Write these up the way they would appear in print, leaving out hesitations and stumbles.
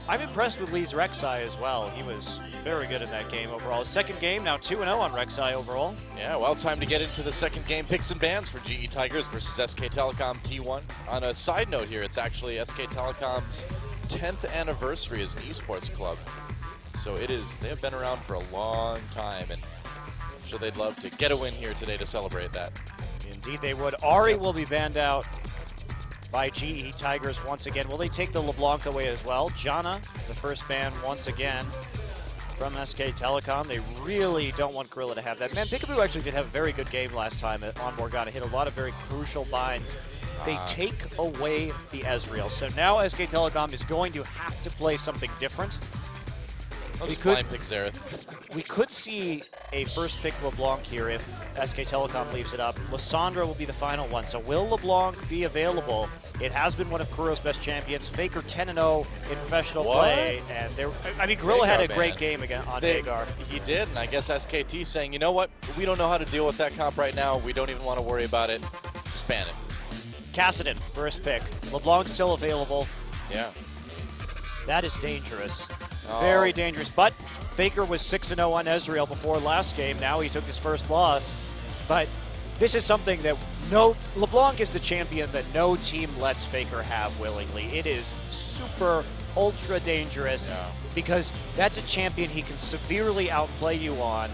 I'm impressed with Lee's Rek'Sai as well. He was very good in that game overall. His second game, now 2-0 on Rek'Sai overall. Yeah, well, time to get into the second game. Picks and bans for GE Tigers versus SK Telecom T1. On a side note here, it's actually SK Telecom's 10th anniversary as an esports club. So it is, they have been around for a long time, and I'm sure they'd love to get a win here today to celebrate that. Indeed they would. Ari will be banned out by GE Tigers once again. Will they take the LeBlanc away as well? Janna, the first ban once again from SK Telecom. They really don't want Gorilla to have that. Man, Peekaboo actually did have a very good game last time on Morgana. Hit a lot of very crucial binds. They take away the Ezreal. So now SK Telecom is going to have to play something different. We could pick Xerath. We could see a first pick LeBlanc here if SK Telecom leaves it up. Lissandra will be the final one. So will LeBlanc be available? It has been one of Kuro's best champions. Faker 10-0 in professional play. And I mean, Gorilla had a great game again on Veigar. He did, and I guess SKT saying, you know what? We don't know how to deal with that comp right now. We don't even want to worry about it. Just ban it. Kassadin, first pick. LeBlanc still available. Yeah. That is dangerous. Very dangerous. But Faker was 6-0 on Ezreal before last game. Now he took his first loss. But this is something that LeBlanc is the champion that no team lets Faker have willingly. It is super, ultra dangerous because that's a champion he can severely outplay you on.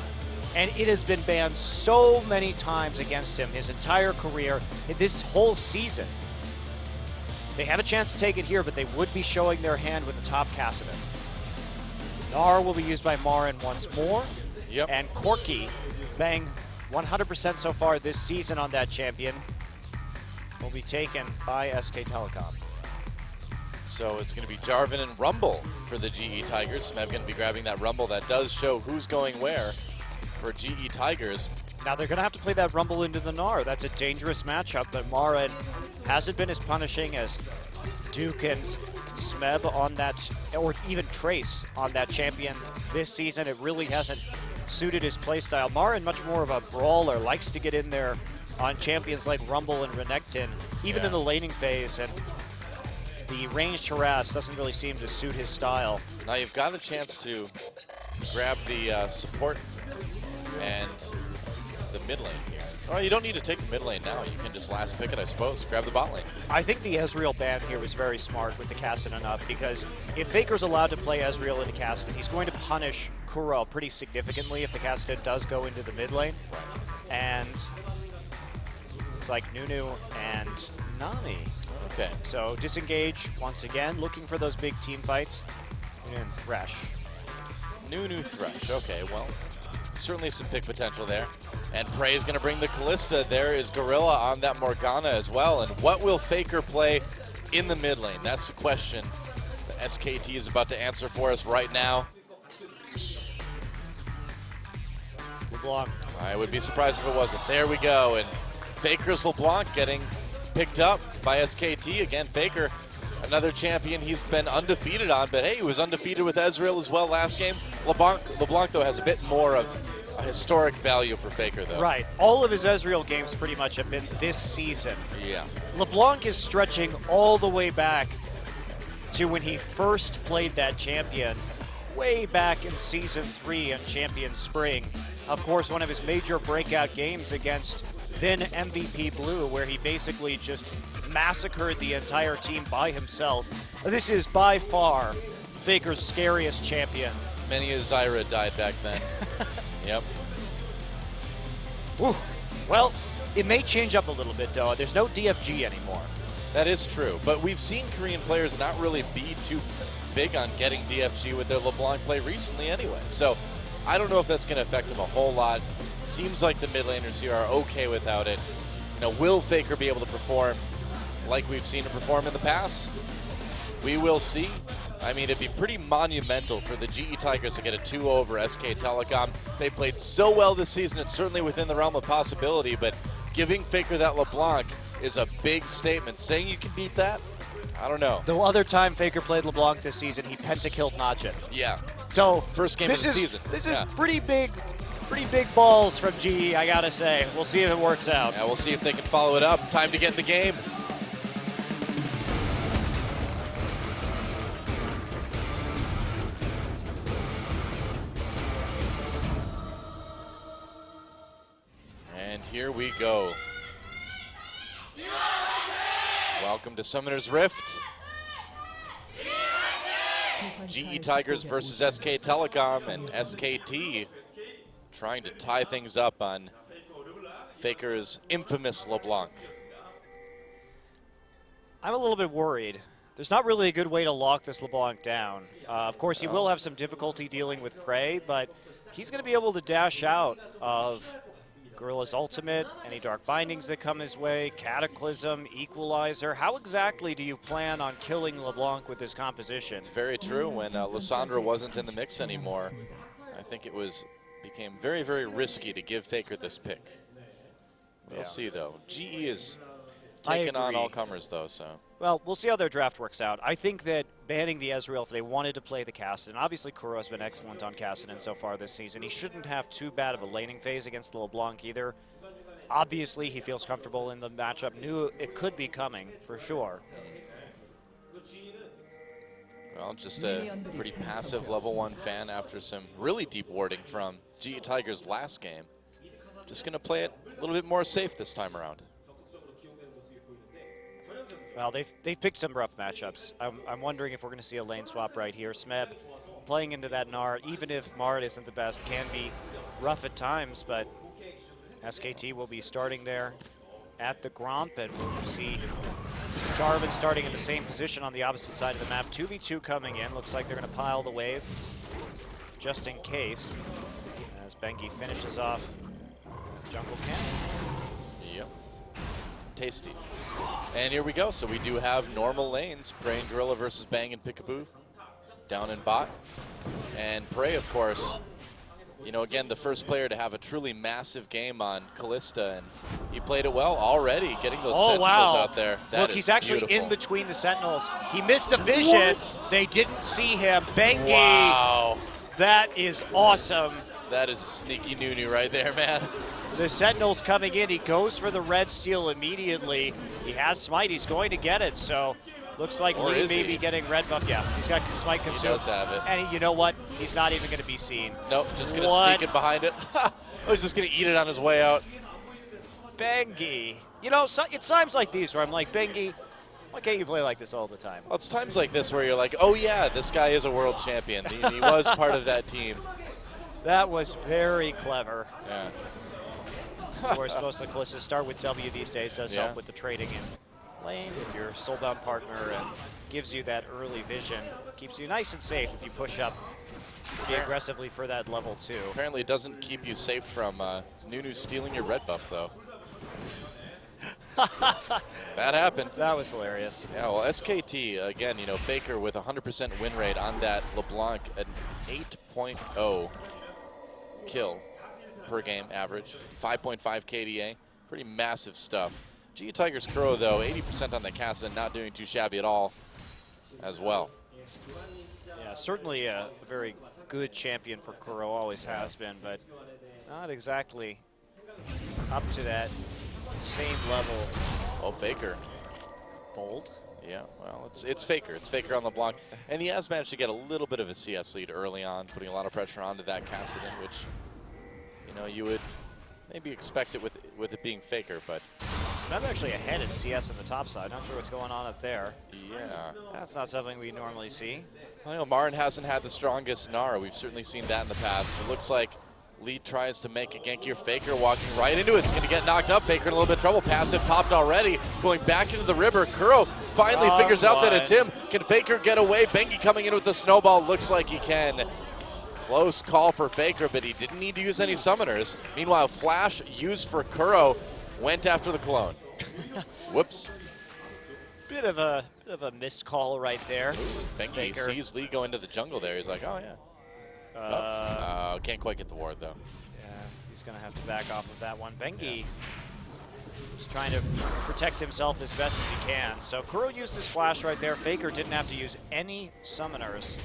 And it has been banned so many times against him his entire career, this whole season. They have a chance to take it here, but they would be showing their hand with the top Kassadin. Gnar will be used by Marin once more. Yep. And Corki, bang 100% so far this season on that champion, will be taken by SK Telecom. So it's going to be Jarvan and Rumble for the GE Tigers. Smev going to be grabbing that Rumble. That does show who's going where for GE Tigers. Now they're going to have to play that Rumble into the Gnar. That's a dangerous matchup, but Marin hasn't been as punishing as Duke and Smeb on that, or even Trace on that champion this season. It really hasn't suited his playstyle. Marin, much more of a brawler, likes to get in there on champions like Rumble and Renekton, even in the laning phase, and the ranged harass doesn't really seem to suit his style. Now you've got a chance to grab the support and the mid lane here. Oh, you don't need to take the mid lane now. You can just last pick it, I suppose. Grab the bot lane. I think the Ezreal ban here was very smart with the Kassadin up, because if Faker's allowed to play Ezreal into Kassadin, he's going to punish Kuro pretty significantly if the Kassadin does go into the mid lane. Right. And it's like Nunu and Nami. Okay. So disengage once again, looking for those big team fights. And Thresh. Nunu Thresh. Okay, well, certainly some pick potential there. And Prey is going to bring the Kalista. There is Gorilla on that Morgana as well. And what will Faker play in the mid lane? That's the question the SKT is about to answer for us right now. LeBlanc. I would be surprised if it wasn't. There we go. And Faker's LeBlanc getting picked up by SKT. Again, Faker, another champion he's been undefeated on. But hey, he was undefeated with Ezreal as well last game. LeBlanc though, has a bit more of a historic value for Faker, though. Right. All of his Ezreal games pretty much have been this season. Yeah. LeBlanc is stretching all the way back to when he first played that champion, way back in Season 3 on Champion Spring. Of course, one of his major breakout games against then MVP Blue, where he basically just massacred the entire team by himself. This is by far Faker's scariest champion. Many a Zyra died back then. Yep. Whew. Well, it may change up a little bit, though. There's no DFG anymore. That is true, but we've seen Korean players not really be too big on getting DFG with their LeBlanc play recently anyway. So I don't know if that's going to affect him a whole lot. It seems like the mid laners here are okay without it. You know, will Faker be able to perform like we've seen him perform in the past? We will see. I mean, it'd be pretty monumental for the GE Tigers to get a 2 over SK Telecom. They played so well this season, it's certainly within the realm of possibility, but giving Faker that LeBlanc is a big statement. Saying you can beat that, I don't know. The other time Faker played LeBlanc this season, he pentakilled Najin. Yeah. So first game of the season. This is pretty big balls from GE, I gotta say. We'll see if it works out. Yeah, we'll see if they can follow it up. Time to get in the game. here we go. Welcome to Summoner's Rift. GE Tigers versus SK Telecom, and SKT trying to tie things up on Faker's infamous LeBlanc. I'm a little bit worried. There's not really a good way to lock this LeBlanc down. Of course, he will have some difficulty dealing with Prey, but he's going to be able to dash out of Gorilla's ultimate, any Dark Bindings that come his way, Cataclysm, Equalizer. How exactly do you plan on killing LeBlanc with this composition? It's very true. When Lissandra wasn't in the mix anymore, I think it became very, very risky to give Faker this pick. We'll see, though. GE is taking on all comers, though, so. Well, we'll see how their draft works out. I think that banning the Ezreal, if they wanted to play the Kassadin, obviously Kuro has been excellent on Kassadin so far this season. He shouldn't have too bad of a laning phase against the LeBlanc either. Obviously, he feels comfortable in the matchup. Knew it could be coming, for sure. Well, just a pretty passive level 1 fan after some really deep warding from GE Tigers last game. Just going to play it a little bit more safe this time around. Well, they've picked some rough matchups. I'm wondering if we're going to see a lane swap right here. Smeb playing into that Gnar, even if Mart isn't the best, can be rough at times, but SKT will be starting there at the Gromp, and we'll see Jarvan starting in the same position on the opposite side of the map. 2v2 coming in. Looks like they're going to pile the wave just in case as Bengi finishes off Jungle Cannon. Yep. Tasty. And here we go. So we do have normal lanes. Prey and Gorilla versus Bang and Pikaboo down in bot. And Prey, of course, you know, again, the first player to have a truly massive game on Callista, and he played it well already, getting those Sentinels out there. Look, he's actually beautiful. In between the Sentinels. He missed the vision. What? They didn't see him. Bengi. Wow. That is awesome. That is a sneaky Nunu right there, man. The Sentinel's coming in. He goes for the red seal immediately. He has Smite. He's going to get it. So looks like Lee may be getting red buff. Yeah, he's got Smite consumed. He does have it. And you know what? He's not even going to be seen. Nope, just going to sneak it behind it. Oh, he's just going to eat it on his way out. Bengi. You know, so it's times like these where I'm like, Bengi, why can't you play like this all the time? Well, it's times like this where you're like, oh yeah, this guy is a world champion. He was part of that team. That was very clever. Yeah. Of course, most of the Callistas start with W these days. Does help with the trading in lane with your soulbound partner and gives you that early vision. Keeps you nice and safe if you push up aggressively for that level 2. Apparently it doesn't keep you safe from Nunu stealing your red buff, though. That happened. That was hilarious. Yeah, well, SKT, again, you know, Faker with 100% win rate on that LeBlanc, an 8.0 kill per game average, 5.5 KDA, pretty massive stuff. GE Tigers Kuro, though, 80% on the Kassadin, not doing too shabby at all as well. Yeah, certainly a very good champion for Kuro, always has been, but not exactly up to that same level. Oh, Faker. Bold. Yeah, well, it's Faker. It's Faker on LeBlanc. And he has managed to get a little bit of a CS lead early on, putting a lot of pressure onto that Kassadin, which, you know, you would maybe expect it with it being Faker, but Smeb actually ahead in CS on the top side. Not sure what's going on up there. Yeah. That's not something we normally see. Well, you know, Marin hasn't had the strongest Gnar. We've certainly seen that in the past. It looks like Lee tries to make a gank here. Faker walking right into it. It's going to get knocked up. Faker in a little bit of trouble. Passive popped already. Going back into the river. Kuro finally figures out that it's him. Can Faker get away? Bengi coming in with the snowball. Looks like he can. Close call for Faker, but he didn't need to use any summoners. Meanwhile, Flash used for Kuro went after the clone. Whoops. Bit of a missed call right there. Bengi sees Lee go into the jungle there. He's like, oh yeah. Can't quite get the ward though. Yeah, he's gonna have to back off of that one. Bengi Just trying to protect himself as best as he can. So Kuro used his flash right there. Faker didn't have to use any summoners.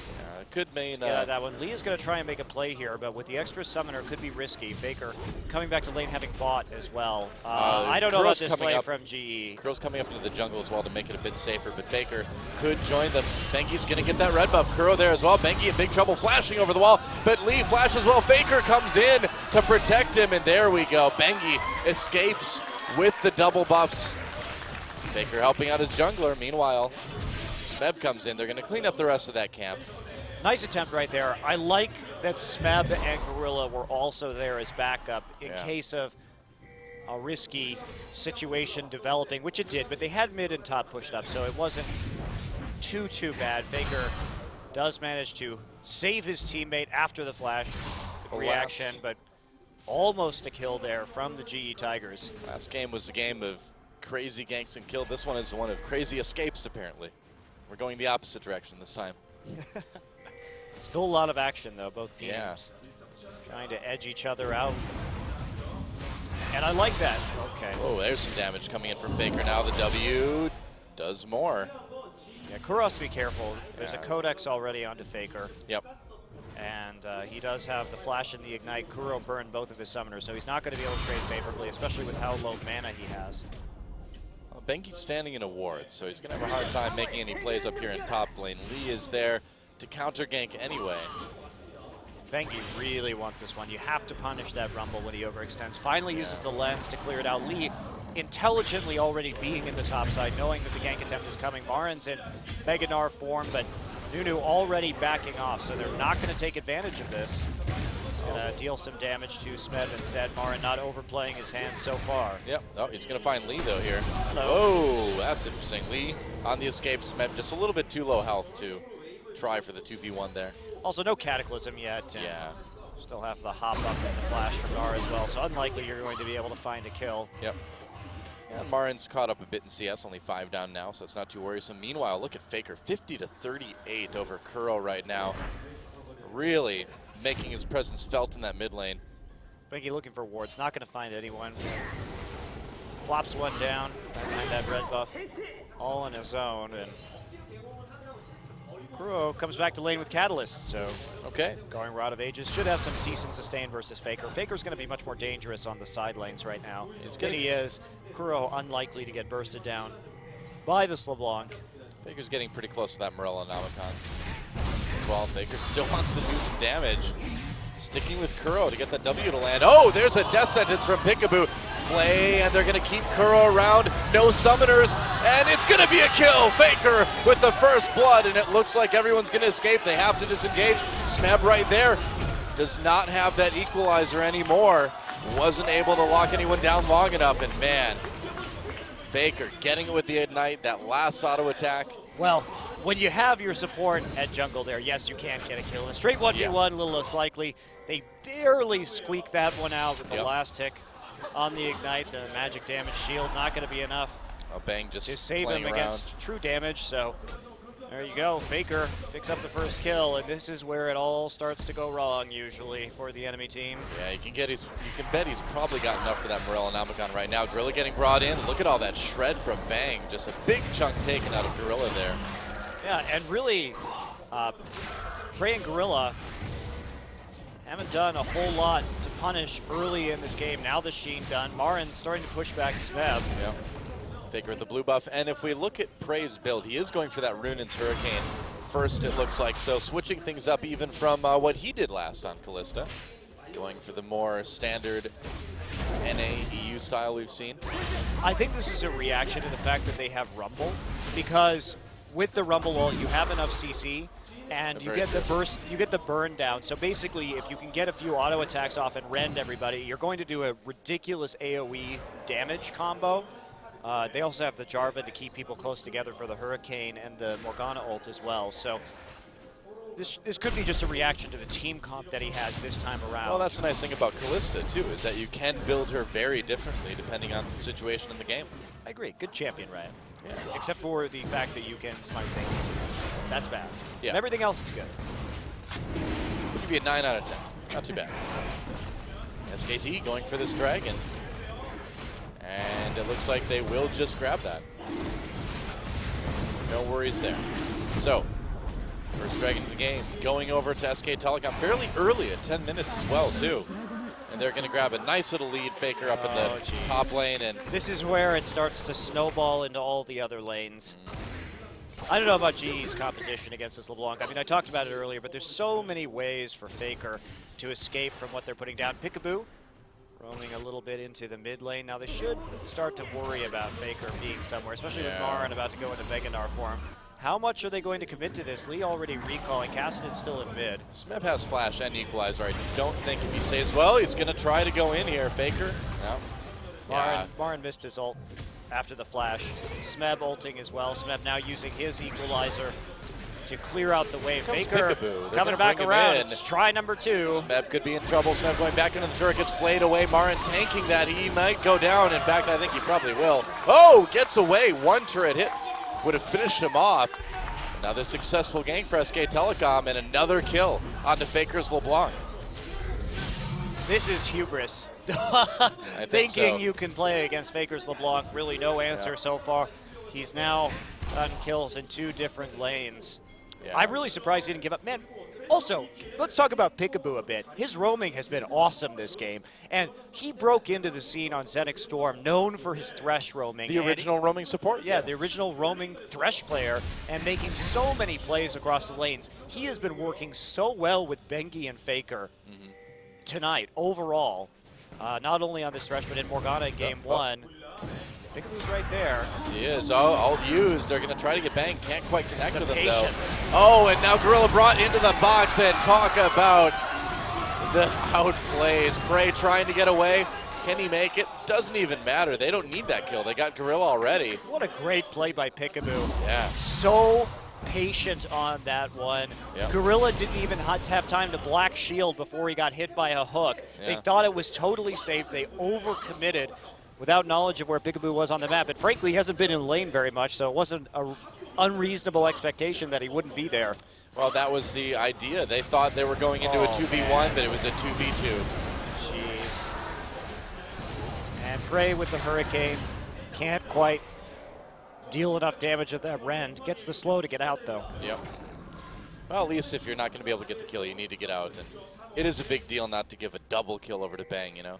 Could mean that one. Lee is going to try and make a play here, but with the extra summoner, could be risky. Faker coming back to lane having bought as well. I don't know about this play from GE. Kuro's coming up into the jungle as well to make it a bit safer, but Faker could join them. Bengi's going to get that red buff. Kuro there as well. Bengi in big trouble, flashing over the wall, but Lee flashes well. Faker comes in to protect him, and there we go. Bengi escapes with the double buffs. Faker helping out his jungler. Meanwhile, Smeb comes in. They're going to clean up the rest of that camp. Nice attempt right there. I like that Smeb and Gorilla were also there as backup in case of a risky situation developing, which it did, but they had mid and top pushed up, so it wasn't too bad. Faker does manage to save his teammate after the flash reaction, but almost a kill there from the GE Tigers. Last game was a game of crazy ganks and kill. This one is one of crazy escapes, apparently. We're going the opposite direction this time. Still a lot of action, though, both teams trying to edge each other out. And I like that. Okay. Oh, there's some damage coming in from Faker now. The W does more. Yeah, Kuro has to be careful. There's a Codex already onto Faker. Yep. And he does have the flash and the ignite. Kuro burned both of his summoners, so he's not going to be able to trade favorably, especially with how low mana he has. Well, Bengi's standing in a ward, so he's going to have a hard time making any plays up here in top lane. Lee is there to counter gank anyway. Bengi really wants this one. You have to punish that Rumble when he overextends. Finally uses the lens to clear it out. Lee intelligently already being in the top side, knowing that the gank attempt is coming. Marin's in Mega Gnar form, but Nunu already backing off, so they're not going to take advantage of this. He's going to deal some damage to Smeb instead. Marin not overplaying his hand so far. Yep. Oh, he's going to find Lee, though, here. Hello. Oh, that's interesting. Lee on the escape. Smeb just a little bit too low health to try for the 2v1 there. Also, no Cataclysm yet. Yeah. Still have the hop up and the flash from Gnar as well, so unlikely you're going to be able to find a kill. Yep. Yeah, Marin's caught up a bit in CS, only 5 down now, so it's not too worrisome. Meanwhile, look at Faker, 50-38 over Kuro right now. Really making his presence felt in that mid lane. Bengi looking for wards, not going to find anyone. Plops one down behind that red buff, all on his own, and Kuro comes back to lane with Catalyst, so going Rod of Ages should have some decent sustain versus Faker. Faker's going to be much more dangerous on the side lanes right now than he is. Kuro unlikely to get bursted down by this LeBlanc. Faker's getting pretty close to that Morello Nomicon. Well, Faker still wants to do some damage. Sticking with Kuro to get that W to land. Oh, there's a death sentence from Peekaboo. Play, and they're going to keep Kuro around. No summoners, and it's going to be a kill. Faker with the first blood, and it looks like everyone's going to escape. They have to disengage. Smeb right there does not have that equalizer anymore. Wasn't able to lock anyone down long enough, and man, Faker getting it with the ignite, that last auto attack. Well, when you have your support at jungle there, yes, you can get a kill. A straight 1v1, a little less likely. They barely squeaked that one out with the last tick on the ignite. The magic damage shield not going to be enough Bang just to save him against true damage. So there you go. Faker picks up the first kill, and this is where it all starts to go wrong usually for the enemy team. Yeah, you can bet he's probably got enough for that Morello Nomicon right now. Gorilla getting brought in. Look at all that shred from Bang. Just a big chunk taken out of Gorilla there. Yeah, and really, Trey and Gorilla haven't done a whole lot to punish early in this game. Now the Sheen done. Marin starting to push back Smeb. Yeah. Faker with the blue buff. And if we look at Prey's build, he is going for that Runin's Hurricane first, it looks like. So switching things up even from what he did last on Kalista. Going for the more standard NA EU style we've seen. I think this is a reaction to the fact that they have Rumble, because with the Rumble ult, you have enough CC, and you get the burst, you get the burn down. So basically, if you can get a few auto attacks off and rend everybody, you're going to do a ridiculous AoE damage combo. They also have the Jarvan to keep people close together for the Hurricane and the Morgana ult as well. So this could be just a reaction to the team comp that he has this time around. Well, that's the nice thing about Kalista, too, is that you can build her very differently depending on the situation in the game. I agree. Good champion, Ryan. Yeah. Except for the fact that you can smite things. That's bad. Yeah. And everything else is good. I'll give you a 9 out of 10. Not too bad. SKT going for this dragon. And it looks like they will just grab that. No worries there. So, first Dragon of the game going over to SK Telecom fairly early at 10 minutes as well, too. And they're going to grab a nice little lead. Faker up in the top lane. And this is where it starts to snowball into all the other lanes. I don't know about GE's composition against this LeBlanc. I mean, I talked about it earlier, but there's so many ways for Faker to escape from what they're putting down. Peekaboo roaming a little bit into the mid lane. Now they should start to worry about Faker being somewhere, especially with Marin about to go into Veganar form. How much are they going to commit to this? Lee already recalling. Cassidy's still in mid. Smeb has flash and equalizer. I don't think if he stays well, he's going to try to go in here. Faker. No. Marin missed his ult after the flash. Smeb ulting as well. Smeb now using his equalizer to clear out the way. Faker coming back around. It's try number 2. Smeb could be in trouble. Smeb going back into the turret, gets flayed away. Marin tanking that. He might go down. In fact, I think he probably will. Oh, gets away. One turret hit would have finished him off. Another successful gank for SK Telecom and another kill onto Faker's LeBlanc. This is hubris. Thinking so. You can play against Faker's LeBlanc. Really no answer so far. He's now gotten kills in 2 different lanes. Yeah. I'm really surprised he didn't give up. Man, also, let's talk about Peekaboo a bit. His roaming has been awesome this game, and he broke into the scene on Zenix Storm, known for his Thresh roaming. The original roaming support? Yeah, the original roaming Thresh player, and making so many plays across the lanes. He has been working so well with Bengi and Faker tonight, overall. Not only on this Thresh, but in Morgana in game 1. Peekaboo's right there. Yes, he is. All used. They're going to try to get banged. Can't quite connect with him, patience. though. Oh, and now Gorilla brought into the box, and talk about the outplays. Prey trying to get away. Can he make it? Doesn't even matter. They don't need that kill. They got Gorilla already. What a great play by Peekaboo. Yeah. So patient on that one. Yep. Gorilla didn't even have time to black shield before he got hit by a hook. Yeah. They thought it was totally safe. They overcommitted without knowledge of where Peekaboo was on the map. And frankly, he hasn't been in lane very much, so it wasn't an unreasonable expectation that he wouldn't be there. Well, that was the idea. They thought they were going into a 2v1, but it was a 2v2. Jeez. And Prey with the Hurricane. Can't quite deal enough damage with that Rend. Gets the slow to get out, though. Yep. Well, at least if you're not going to be able to get the kill, you need to get out. And it is a big deal not to give a double kill over to Bang, you know?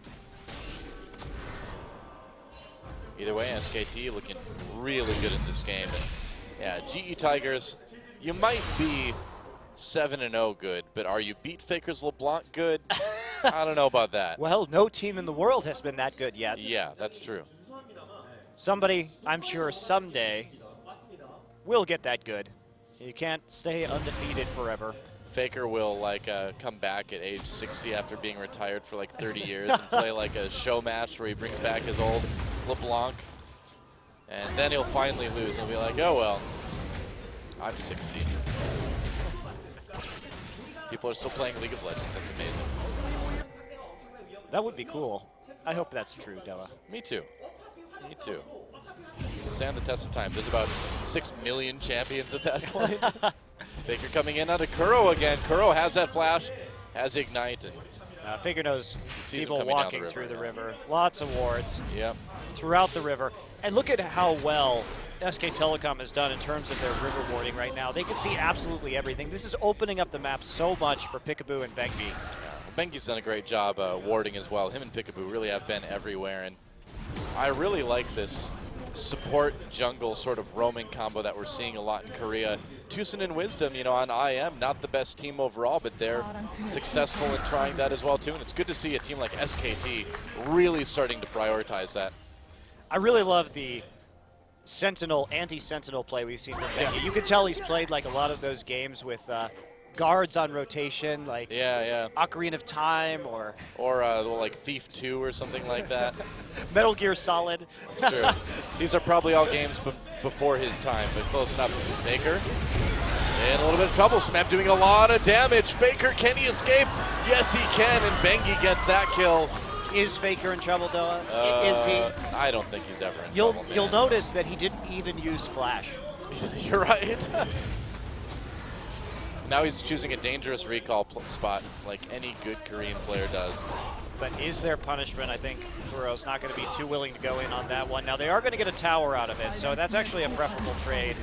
Either way, SKT looking really good in this game. And yeah, GE Tigers, you might be 7-0 good, but are you beat Faker's LeBlanc good? I don't know about that. Well, no team in the world has been that good yet. Yeah, that's true. Somebody, I'm sure someday, will get that good. You can't stay undefeated forever. Faker will come back at age 60 after being retired for like 30 years and play like a show match where he brings back his old LeBlanc. And then he'll finally lose and he'll be like, oh well, I'm 60. People are still playing League of Legends. That's amazing. That would be cool. I hope that's true, Della. Me too. Me too. It'll stand the test of time. There's about 6 million champions at that point. Faker coming in onto Kuro again. Kuro has that flash, has Ignite. And Faker knows people walking through the river. Lots of wards throughout the river. And look at how well SK Telecom has done in terms of their river warding right now. They can see absolutely everything. This is opening up the map so much for Peekaboo and Bengi. Bengi's done a great job warding as well. Him and Peekaboo really have been everywhere. And I really like this support jungle sort of roaming combo that we're seeing a lot in Korea. Tucson and Wisdom, you know, on IM, not the best team overall, but they're successful in trying that as well too. And it's good to see a team like SKT really starting to prioritize that. I really love the Sentinel, anti-Sentinel play we've seen from Bengi. You could tell he's played like a lot of those games with guards on rotation, like Ocarina of Time or like Thief 2 or something like that. Metal Gear Solid. That's true. These are probably all games before his time, but close enough. Faker in a little bit of trouble. Smeb doing a lot of damage. Faker, can he escape? Yes, he can, and Bengi gets that kill. Is Faker in trouble, though? Is he? I don't think he's ever in trouble. You'll notice that he didn't even use Flash. You're right. Now he's choosing a dangerous recall spot like any good Korean player does. But is there punishment? I think Kuro's not going to be too willing to go in on that one. Now, they are going to get a tower out of it, so that's actually a preferable trade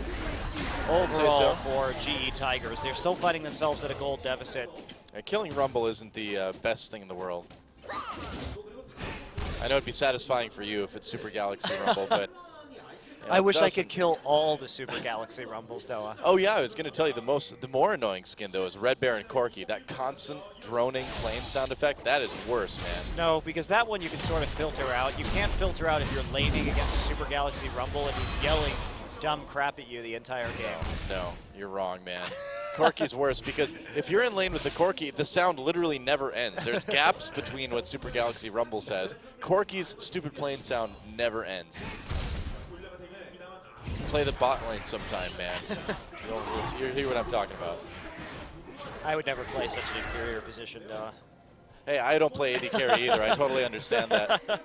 overall for GE Tigers. They're still fighting themselves at a gold deficit. Killing Rumble isn't the best thing in the world. I know it'd be satisfying for you if it's Super Galaxy Rumble, but I wish I could kill all the Super Galaxy Rumbles, Noah. Oh yeah, I was going to tell you the more annoying skin though is Red Bear and Corki. That constant droning flame sound effect, that is worse, man. No, because that one you can sort of filter out. You can't filter out if you're laning against a Super Galaxy Rumble and he's yelling dumb crap at you the entire game. No, you're wrong, man. Corki's worse because if you're in lane with the Corki, the sound literally never ends. There's gaps between what Super Galaxy Rumble says. Corki's stupid plane sound never ends. Play the bot lane sometime, man. You'll hear what I'm talking about. I would never play such an inferior position, Noah. Hey, I don't play AD carry either. I totally understand that.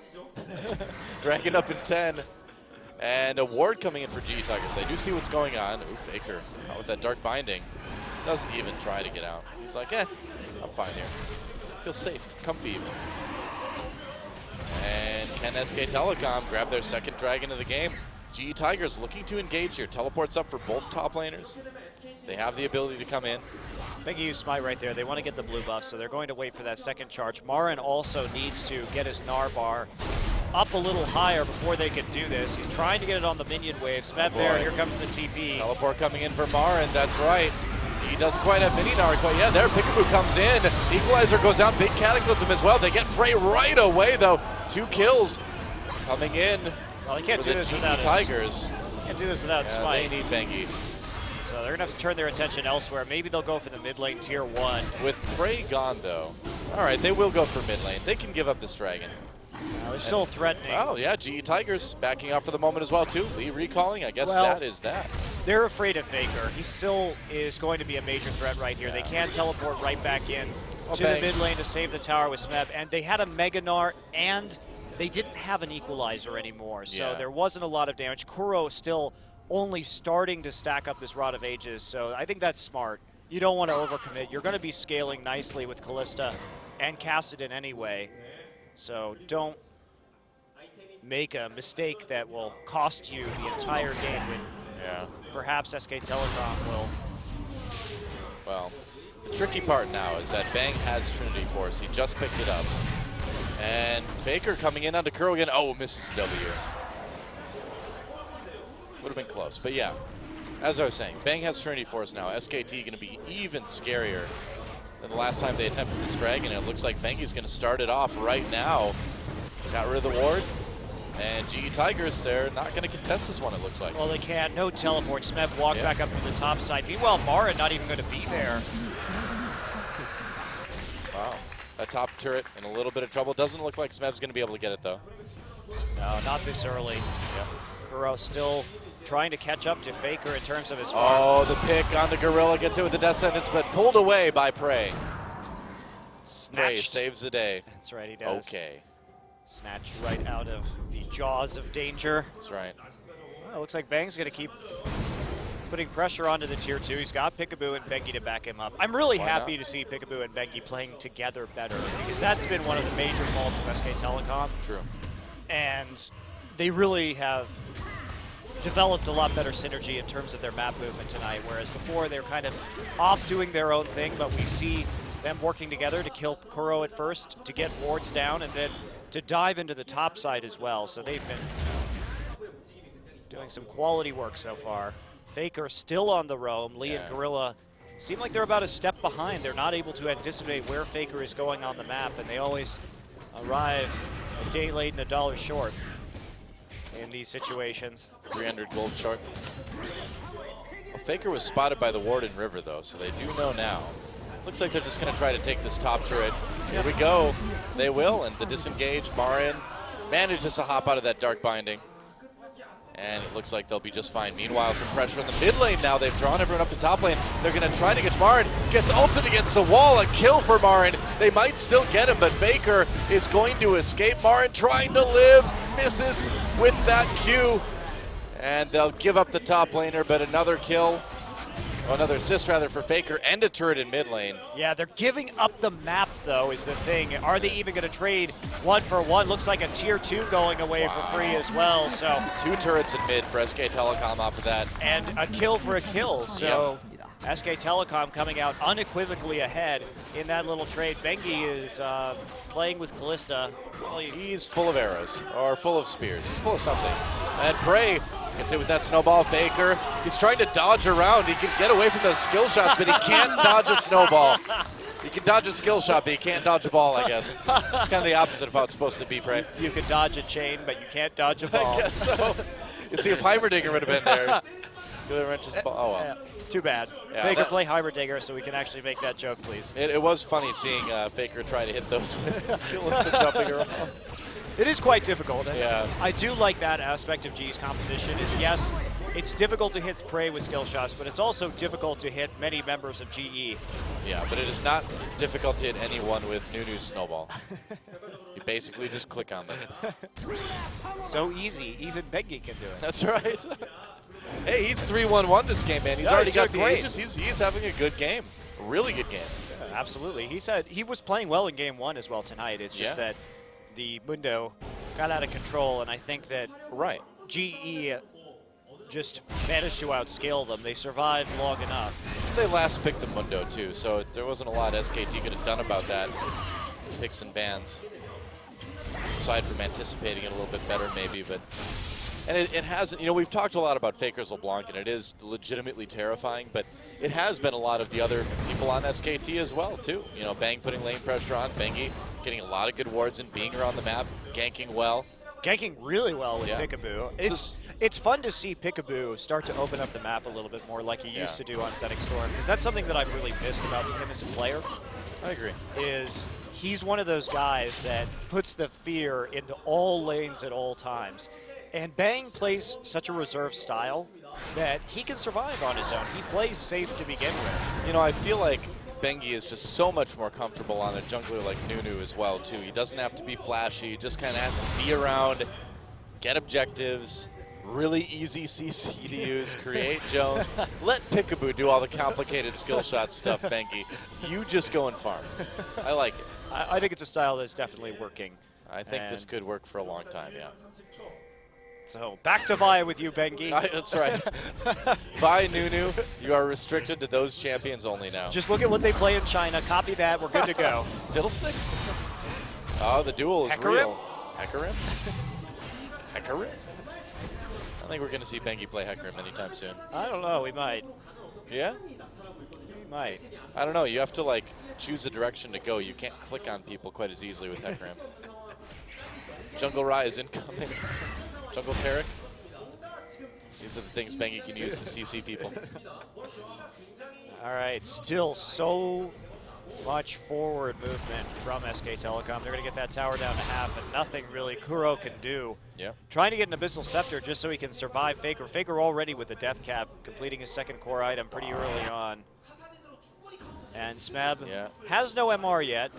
Dragon up in 10. And a ward coming in for GE Tigers. I do see what's going on. Ooh, Faker caught with that Dark Binding. Doesn't even try to get out. He's like, I'm fine here. Feels safe, comfy even. And can SK Telecom grab their second dragon of the game? GE Tigers looking to engage here. Teleports up for both top laners. They have the ability to come in. Big use Smite right there. They want to get the blue buff, so they're going to wait for that second charge. Marin also needs to get his Gnar bar up a little higher before they can do this. He's trying to get it on the minion wave. Smeb there, here comes the TP. Teleport coming in for Marin, that's right. He doesn't quite have mini Gnar, but yeah, there Peekaboo comes in. Equalizer goes out, big Cataclysm as well. They get Prey right away though. 2 kills coming in. Well, they can't do this without Tigers. Can't do this without Smite. They need Bengi. So they're going to have to turn their attention elsewhere. Maybe they'll go for the mid lane tier 1. With Prey gone, though. All right, they will go for mid lane. They can give up this dragon. They're still threatening. Oh, yeah, GE Tigers backing up for the moment as well, too. Lee recalling. I guess that is that. They're afraid of Faker. He still is going to be a major threat right here. Yeah. They can teleport right back in to the mid lane to save the tower with Smeb. And they had a Mega Gnar and they didn't have an equalizer anymore, so there wasn't a lot of damage. Kuro still only starting to stack up this Rod of Ages, so I think that's smart. You don't want to overcommit. You're going to be scaling nicely with Kalista and Kassadin anyway, so don't make a mistake that will cost you the entire game when perhaps SK Telecom will. Well, the tricky part now is that Bang has Trinity Force. He just picked it up. And Faker coming in onto Kuro again. Oh, misses W. Would have been close. But yeah, as I was saying, Bang has Trinity Force now. SKT going to be even scarier than the last time they attempted this dragon. It looks like Bengi's going to start it off right now. Got rid of the ward. And GE Tigers, they're not going to contest this one, it looks like. Well, they can't. No teleport. Smeb walked back up to the top side. Meanwhile, Marin not even going to be there. Wow. That top turret in a little bit of trouble. Doesn't look like Smeb's going to be able to get it, though. No, not this early. Kuro still trying to catch up to Faker in terms of his farm. Oh, the pick on the Gorilla gets hit with the Death Sentence, but pulled away by Prey. Prey saves the day. That's right, he does. Okay. Snatched right out of the jaws of danger. That's right. Well, it looks like Bang's going to keep putting pressure onto the tier 2. He's got Peekaboo and Bengi to back him up. I'm really happy to see Peekaboo and Bengi playing together better because that's been one of the major faults of SK Telecom. True. And they really have developed a lot better synergy in terms of their map movement tonight, whereas before they're kind of off doing their own thing, but we see them working together to kill Kuro at first, to get wards down, and then to dive into the top side as well. So they've been doing some quality work so far. Faker still on the roam. Lee and Gorilla seem like they're about a step behind. They're not able to anticipate where Faker is going on the map, and they always arrive a day late and $1 short in these situations. 300 gold short. Well, Faker was spotted by the Warden River, though, so they do know now. Looks like they're just going to try to take this top turret. Here we go. They will, and the disengage. Marin manages to hop out of that Dark Binding. And it looks like they'll be just fine. Meanwhile, some pressure in the mid lane now. They've drawn everyone up to top lane. They're going to try to get Marin. Gets ulted against the wall. A kill for Marin. They might still get him, but Faker is going to escape. Marin trying to live. Misses with that Q. And they'll give up the top laner, but another kill Oh, another assist rather for Faker and a turret in mid lane. Yeah, they're giving up the map, though, is the thing. Are they even going to trade 1-for-1? Looks like a tier 2 going away for free as well. So 2 turrets in mid for SK Telecom off of that. And a kill for a kill. So SK Telecom coming out unequivocally ahead in that little trade. Bengi is playing with Callista. Well, he's full of arrows, or full of spears. He's full of something. And Prey gets it with that snowball. Faker, he's trying to dodge around. He can get away from those skill shots, but he can't dodge a snowball. He can dodge a skill shot, but he can't dodge a ball, I guess. It's kind of the opposite of how it's supposed to be, Prey. You can dodge a chain, but you can't dodge a ball. I guess so. You see, if Heimerdinger would have been there, he would have wrenched his ball. Oh, well. Yeah, too bad. Yeah, Faker play Heimerdinger so we can actually make that joke, please. It was funny seeing Faker try to hit those with Callista jumping around. It is quite difficult. Yeah. I do like that aspect of G's composition is, yes, it's difficult to hit Prey with skill shots, but it's also difficult to hit many members of GE. Yeah, but it is not difficult to hit anyone with Nunu's snowball. You basically just click on them. So easy, even Bengi can do it. That's right. Hey, he's 3-1-1 this game, man. He's already got the ages. He's having a good game. A really good game. Yeah, absolutely. He said he was playing well in game 1 as well tonight. It's just that the Mundo got out of control, and I think that GE just managed to outscale them. They survived long enough. They last picked the Mundo, too, so there wasn't a lot SKT could have done about that. Picks and bans. Aside from anticipating it a little bit better, maybe, but... And it hasn't, you know, we've talked a lot about Faker's LeBlanc, and it is legitimately terrifying, but it has been a lot of the other people on SKT as well, too. You know, Bang putting lane pressure on, Bengi getting a lot of good wards and being around the map, ganking well. Ganking really well with Peekaboo. It's fun to see Peekaboo start to open up the map a little bit more like he used to do on Zenic Storm, because that's something that I've really missed about him as a player. I agree. Is he's one of those guys that puts the fear into all lanes at all times. And Bang plays such a reserve style that he can survive on his own. He plays safe to begin with. You know, I feel like Bengi is just so much more comfortable on a jungler like Nunu as well, too. He doesn't have to be flashy. He just kind of has to be around, get objectives, really easy CC to use, create Joan. Let Peekaboo do all the complicated skill shot stuff, Bengi. You just go and farm. I like it. I think it's a style that's definitely working. I think this could work for a long time, yeah. So back to Vi with you, Bengi. That's right. Vi, Nunu, you are restricted to those champions only now. Just look at what they play in China. Copy that. We're good to go. Fiddlesticks? Oh, the duel is real. Hecarim? Hecarim? I don't think we're going to see Bengi play Hecarim anytime soon. I don't know. We might. Yeah? We might. I don't know. You have to, like, choose a direction to go. You can't click on people quite as easily with Hecarim. Jungle Rai is incoming. Jungle Taric. These are the things Bengi can use to CC people. All right, still so much forward movement from SK Telecom. They're going to get that tower down to half, and nothing really Kuro can do. Yeah. Trying to get an Abyssal Scepter just so he can survive Faker. Faker already with the death cap, completing his second core item pretty early on. And Smeb has no MR yet.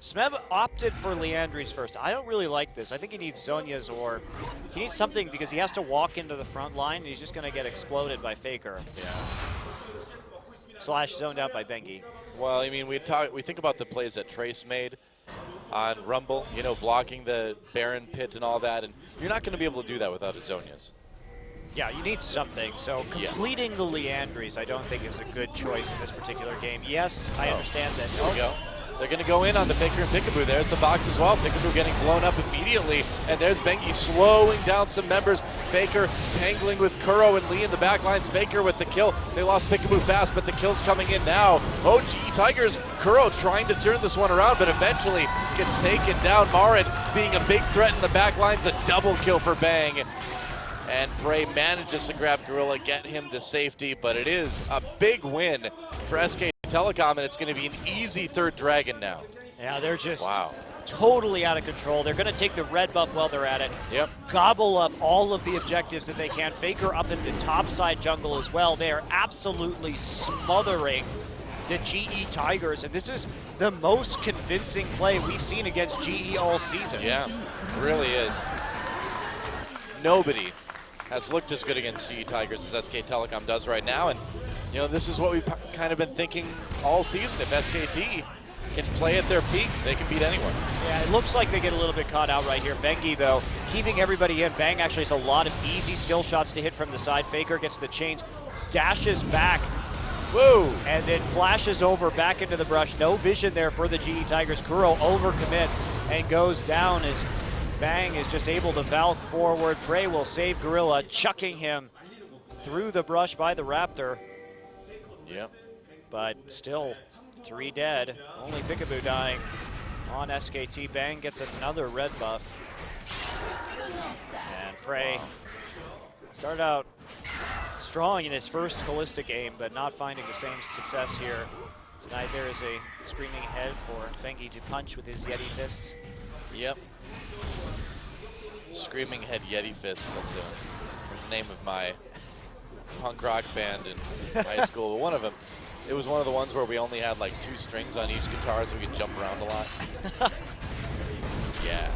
Smeb opted for Leandri's first. I don't really like this. I think he needs Zhonya's, or he needs something because he has to walk into the front line and he's just going to get exploded by Faker. Yeah. / zoned out by Bengi. Well, I mean, we think about the plays that Trace made on Rumble, you know, blocking the Baron pit and all that, and you're not going to be able to do that without his Zhonya's. Yeah, you need something. So completing the Leandries, I don't think is a good choice in this particular game. Yes, I understand that. There we go. They're going to go in on the Faker and Peekaboo. There's the box as well. Peekaboo getting blown up immediately. And there's Bengi slowing down some members. Faker tangling with Kuro and Lee in the back lines. Faker with the kill. They lost Peekaboo fast, but the kill's coming in now. Oh, GE Tigers. Kuro trying to turn this one around, but eventually gets taken down. Marin being a big threat in the back lines. A double kill for Bang. And Prey manages to grab Gorilla, get him to safety, but it is a big win for SK Telecom, and it's going to be an easy third dragon now. Yeah, they're just totally out of control. They're going to take the red buff while they're at it. Yep. Gobble up all of the objectives that they can. Faker up in the top side jungle as well. They are absolutely smothering the GE Tigers, and this is the most convincing play we've seen against GE all season. Yeah, it really is. Nobody has looked as good against GE Tigers as SK Telecom does right now, and You know, this is what we've kind of been thinking all season. If SKT can play at their peak, they can beat anyone. Yeah, it looks like they get a little bit caught out right here. Bengi, though, keeping everybody in. Bang actually has a lot of easy skill shots to hit from the side. Faker gets the chains, dashes back, whoa, and then flashes over back into the brush. No vision there for the GE Tigers. Kuro overcommits and goes down as Bang is just able to valk forward. Prey will save Gorilla, chucking him through the brush by the Raptor. Yep. But still, 3 dead. Only Peekaboo dying on SKT. Bang gets another red buff. And Prey started out strong in his first holistic aim, but not finding the same success here. Tonight there is a screaming head for Bengi to punch with his Yeti fists. Yep. Screaming Head Yeti Fist. There's the name of my punk rock band in high school. But one of them, it was one of the ones where we only had like 2 strings on each guitar, so we could jump around a lot. Yeah.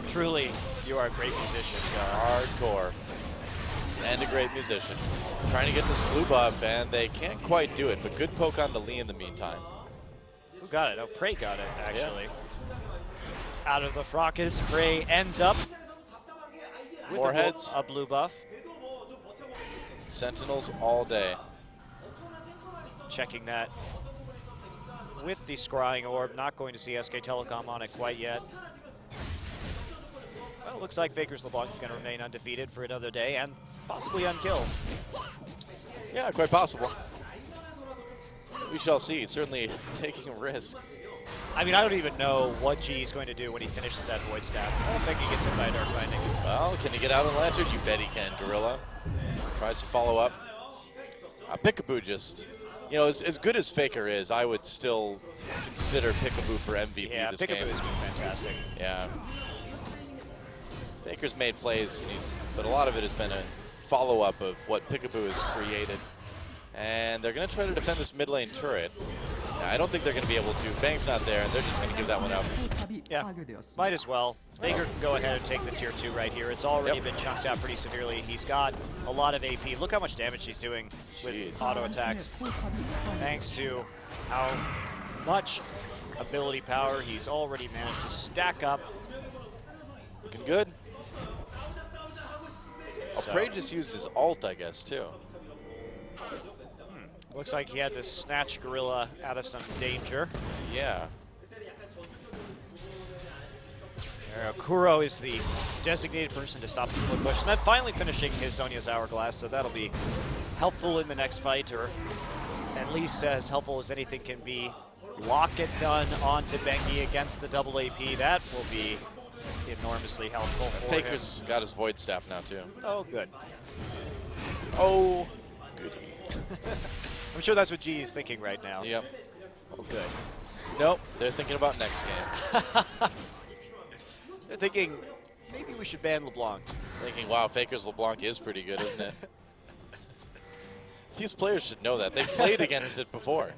Truly, you are a great musician. Hardcore. And a great musician. Trying to get this blue buff, and they can't quite do it, but good poke on the Lee in the meantime. Who got it? Oh, Prey got it, actually. Yeah. Out of the Fracas, Prey ends up with more heads. A blue buff. Sentinels all day. Checking that with the scrying orb. Not going to see SK Telecom on it quite yet. Well, it looks like Faker's LeBlanc is going to remain undefeated for another day and possibly unkilled. Yeah, quite possible. We shall see. Certainly taking risks. I mean, I don't even know what G is going to do when he finishes that Void Staff. I don't think he gets hit by a Dark Binding. Well, can he get out on the lantern? You bet he can, Gorilla. Tries to follow up. Peekaboo just, you know, as good as Faker is, I would still consider Peekaboo for MVP this game. Yeah, Peekaboo has been fantastic. Yeah. Faker's made plays, but a lot of it has been a follow-up of what Peekaboo has created. And they're going to try to defend this mid lane turret. I don't think they're going to be able to. Bang's not there, and they're just going to give that one up. Yeah, might as well. Faker can go ahead and take the tier 2 right here. It's already been chunked out pretty severely. He's got a lot of AP. Look how much damage he's doing with auto attacks. Thanks to how much ability power he's already managed to stack up. Looking good. Prey just used his ult, I guess, too. Looks like he had to snatch Gorilla out of some danger. Yeah. Kuro is the designated person to stop the split push. Smeb finally finishing his Zhonya's Hourglass, so that'll be helpful in the next fight, or at least as helpful as anything can be. Lock it done onto Bengi against the double AP. That will be enormously helpful for Faker's got his Void Staff now, too. Oh, good. Oh, goody. I'm sure that's what G is thinking right now. Yep. Oh, good. Nope, they're thinking about next game. They're thinking, maybe we should ban LeBlanc. Thinking, wow, Faker's LeBlanc is pretty good, isn't it? These players should know that. They've played against it before.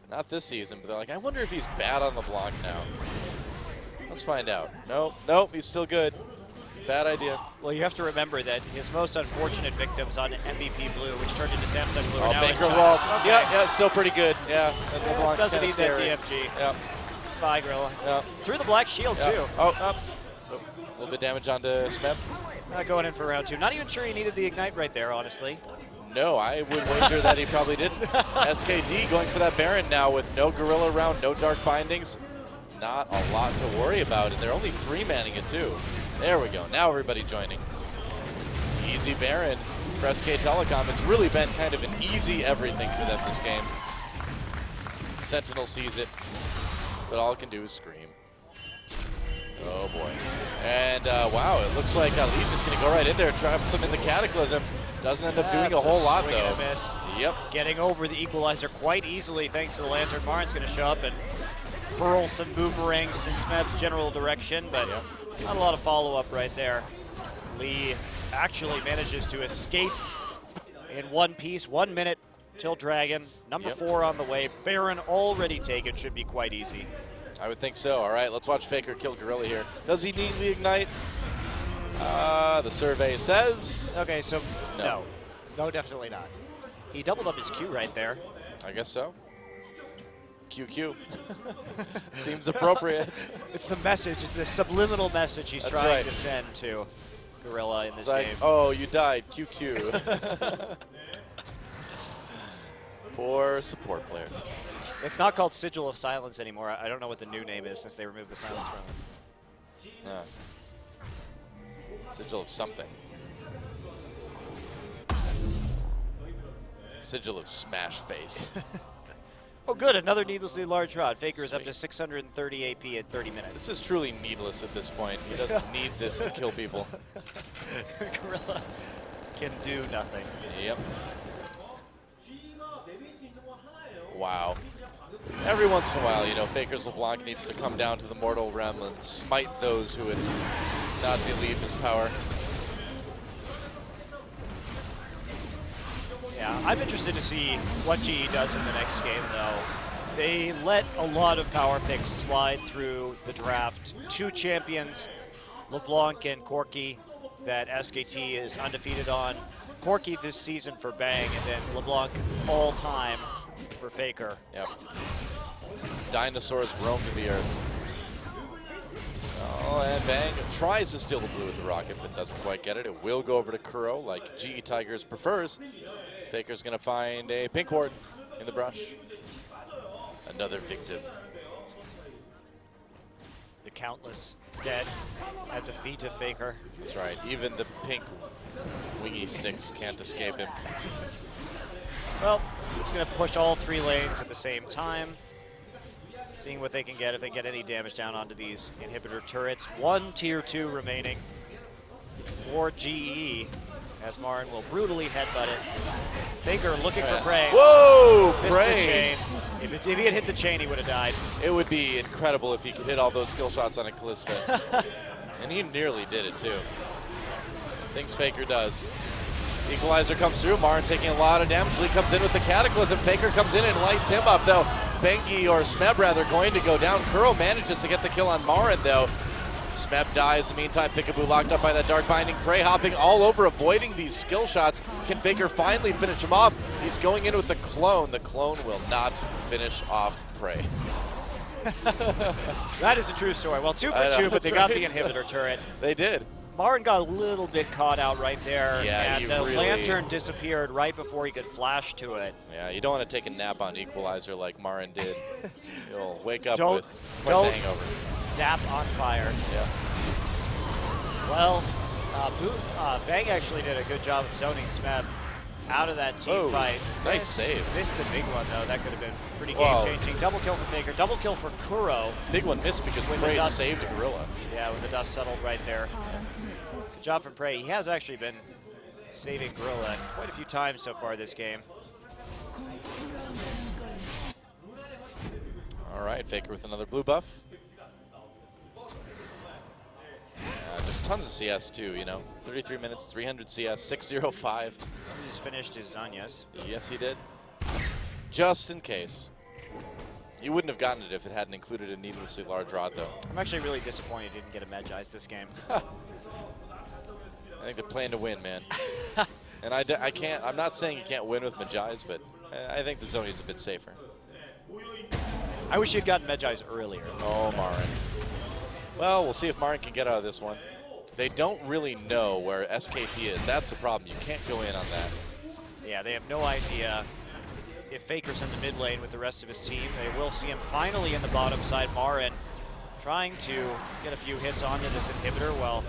Not this season, but they're like, I wonder if he's bad on LeBlanc now. Let's find out. Nope, he's still good. Bad idea. Well, you have to remember that his most unfortunate victims on MVP Blue, which turned into Samsung Blue, oh, now Faker wall. Okay. Yeah, still pretty good. Yeah, and LeBlanc's doesn't need scary. that DFG. Yep. Bye, Gorilla. Yep. Through the black shield, too. Oh, a little bit damage onto Smeb. Not going in for round 2. Not even sure he needed the Ignite right there, honestly. No, I would wager that he probably didn't. SKT going for that Baron now with no Gorilla around, no Dark Bindings. Not a lot to worry about, and they're only 3-manning it, too. There we go. Now everybody joining. Easy Baron for SK Telecom. It's really been kind of an easy everything for them this game. Sentinel sees it, but all it can do is scream. Oh boy. And wow, it looks like Lee's just going to go right in there, traps him in the Cataclysm. Doesn't end up doing a whole lot though. Miss. Yep. Getting over the Equalizer quite easily thanks to the Lantern. Marn's going to show up and hurl some boomerangs in Smeb's general direction, but not a lot of follow-up right there. Lee actually manages to escape in one piece. 1 minute till Dragon. Number 4 on the way. Baron already taken. Should be quite easy. I would think so. All right, let's watch Faker kill Gorilla here. Does he need the Ignite? The survey says... Okay, so no, definitely not. He doubled up his Q right there. I guess so. QQ. Seems appropriate. It's the message. It's the subliminal message he's trying right. to send to Gorilla in this It's like, game. oh, you died. QQ. Poor support player. It's not called Sigil of Silence anymore. I don't know what the new name is since they removed the silence from it. Yeah. Sigil of something. Sigil of Smash Face. Oh, good. Another needlessly large rod. Faker is up to Sweet. 630 AP at 30 minutes. This is truly needless at this point. He doesn't need this to kill people. Gorilla can do nothing. Yep. Wow. Every once in a while, you know, Faker's LeBlanc needs to come down to the mortal realm and smite those who would not believe his power. Yeah, I'm interested to see what GE does in the next game, though. They let a lot of power picks slide through the draft. 2 champions, LeBlanc and Corki, that SKT is undefeated on. Corki this season for Bang, and then LeBlanc all time for Faker. Yep. Since dinosaurs roamed the earth. Oh, and Bang tries to steal the blue with the rocket, but doesn't quite get it. It will go over to Kuro, like GE Tigers prefers. Faker's going to find a pink ward in the brush. Another victim. The countless dead at the feet of Faker. That's right. Even the pink wingy sticks can't escape him. Well, he's going to push all 3 lanes at the same time. Seeing what they can get, if they get any damage down onto these inhibitor turrets. 1 tier 2 remaining for GE, as Marin will brutally headbutt it. Faker looking for Prey. Whoa, Missed the Prey! chain. If he had hit the chain, he would have died. It would be incredible if he could hit all those skill shots on a Callista. And he nearly did it too. Things Faker does. Equalizer comes through. Marin taking a lot of damage. Lee comes in with the Cataclysm. Faker comes in and lights him up though. Bengi, or Smeb rather, going to go down. Kuro manages to get the kill on Marin though. Smeb dies in the meantime. Pikaboo locked up by that Dark Binding. Prey hopping all over, avoiding these skill shots. Can Faker finally finish him off? He's going in with the clone. The clone will not finish off Prey. That is a true story. Well, 2 for 2, but they got the inhibitor turret. They did. Marin got a little bit caught out right there, Yeah, and the lantern disappeared right before he could flash to it. Yeah, you don't want to take a nap on Equalizer like Marin did. You'll wake up Don't- with quite the hangover. Nap on fire. Yeah. Well, Bang actually did a good job of zoning Smeb out of that team Oh, fight. nice save. Missed the big one, though. That could have been pretty Wow. game-changing. Double kill for Faker. Double kill for Kuro. Big one missed because When the Prey dust- saved Gorilla. Yeah, when the dust settled right there. Good job from Prey. He has actually been saving Gorilla quite a few times so far this game. All right, Faker with another blue buff. There's tons of CS too, you know. 33 minutes, 300 CS, 605. He just finished his Zanyas. Yes, he did. Just in case. You wouldn't have gotten it if it hadn't included a needlessly large rod, though. I'm actually really disappointed he didn't get a Medjai's this game. I think they're playing to win, man. And I can't. I'm not saying you can't win with Medjai's, but I think the Zony's a bit safer. I wish he had gotten Medjai's earlier. Oh, Marin. Well, we'll see if Marin can get out of this one. They don't really know where SKT is. That's the problem. You can't go in on that. Yeah, they have no idea if Faker's in the mid lane with the rest of his team. They will see him finally in the bottom side. Marin trying to get a few hits onto this inhibitor while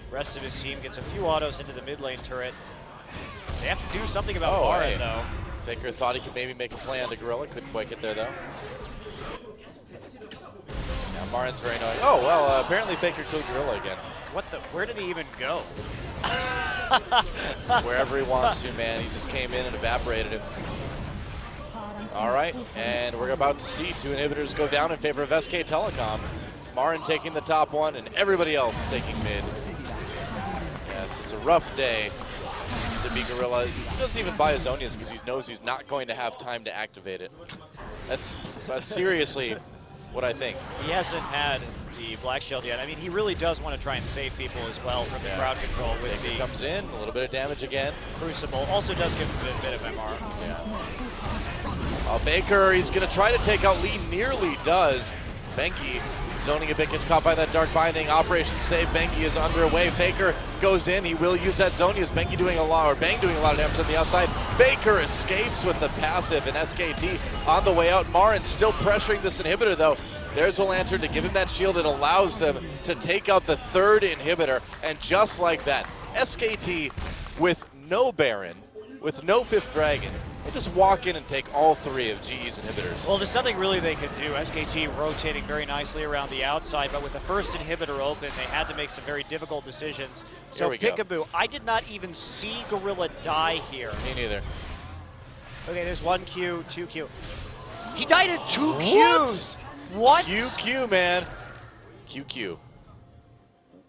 the rest of his team gets a few autos into the mid lane turret. They have to do something about Marin, hey. though. Faker thought he could maybe make a play on the Gorilla. Couldn't quite get there, though. Now Marin's very annoying. Oh, well, apparently Faker killed Gorilla again. What the? Where did he even go? Wherever he wants to, man. He just came in and evaporated him. All right, and we're about to see 2 inhibitors go down in favor of SK Telecom. Marin taking the top one and everybody else taking mid. Yes, it's a rough day to be Gorilla. He doesn't even buy his Zonias because he knows he's not going to have time to activate it. That's seriously what I think. He hasn't had the Black Shield yet. I mean, he really does want to try and save people as well from the crowd control with Baker the comes in, a little bit of damage again. Crucible. Also does give him a bit of MR. Yeah. Baker, he's going to try to take out Lee, nearly does. Bengi zoning a bit, gets caught by that Dark Binding. Operation Save, Bengi is underway. Faker goes in, he will use that zone. Is Bengi doing a lot, or Bang doing a lot of damage on the outside. Faker escapes with the passive, and SKT on the way out. Marin still pressuring this inhibitor though. There's a Lantern to give him that shield. It allows them to take out the third inhibitor, and just like that, SKT with no Baron, with no 5th Dragon, they just walk in and take all 3 of GE's inhibitors. Well, there's nothing really they can do. SKT rotating very nicely around the outside, but with the first inhibitor open, they had to make some very difficult decisions. So Peekaboo, I did not even see Gorilla die here. Me neither. Okay, there's 1 Q, 2 Q. He died in 2 Qs! What? QQ, man. QQ.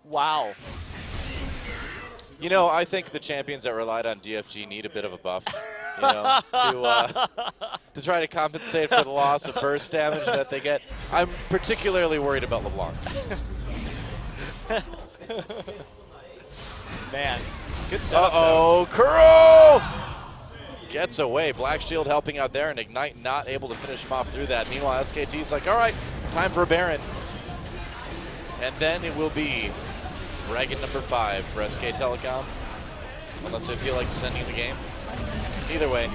Wow. You know, I think the champions that relied on DFG need a bit of a buff, you know, to try to compensate for the loss of burst damage that they get. I'm particularly worried about LeBlanc. Man, good setup. Uh-oh, Kuro gets away. Black Shield helping out there, and Ignite not able to finish him off through that. Meanwhile, SKT's like, all right, time for a Baron. And then it will be Dragon number 5 for SK Telecom, unless they feel like sending the game. Either way,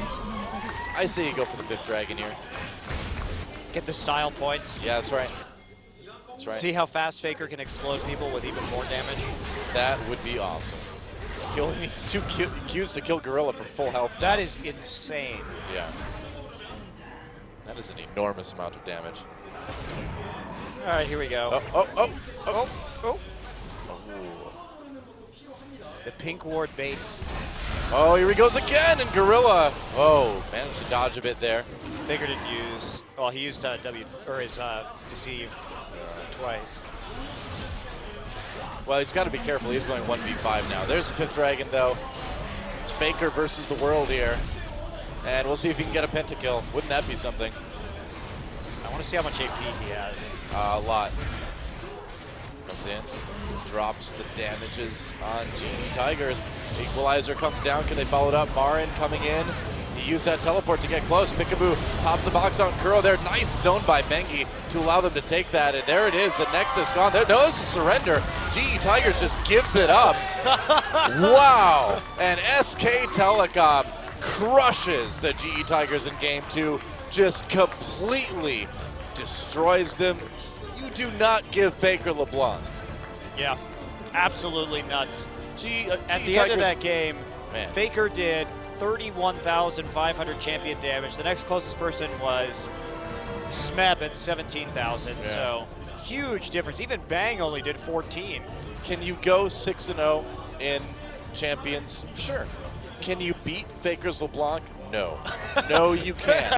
I say you go for the 5th Dragon here. Get the style points. Yeah, that's right. That's right. See how fast Faker can explode people with even more damage? That would be awesome. He only needs 2 Qs to kill Gorilla from full health. That is insane. Yeah. That is an enormous amount of damage. All right, here we go. Oh. The pink ward baits. Oh, here he goes again, and Gorilla. Oh, managed to dodge a bit there. Faker didn't use. Well, he used his Deceive twice. Well, he's got to be careful. He's going 1v5 now. There's the 5th Dragon, though. It's Faker versus the world here. And we'll see if he can get a pentakill. Wouldn't that be something? I want to see how much AP he has. A lot. Comes in, drops the damages on GE Tigers. Equalizer comes down. Can they follow it up? Marin coming in. He used that teleport to get close. Peekaboo pops a box on Kuro there. Nice zone by Bengi to allow them to take that. And there it is. The Nexus gone. There, no, it's a surrender. GE Tigers just gives it up. Wow. And SK Telecom crushes the GE Tigers in game 2. Just completely destroys them. You do not give Faker LeBlanc. Yeah, absolutely nuts. At the Tigers, end of that game, man. Faker did 31,500 champion damage. The next closest person was Smeb at 17,000. Yeah. So huge difference. Even Bang only did 14. Can you go 6-0 in champions? Sure. Can you beat Faker's LeBlanc? No. No, you can't.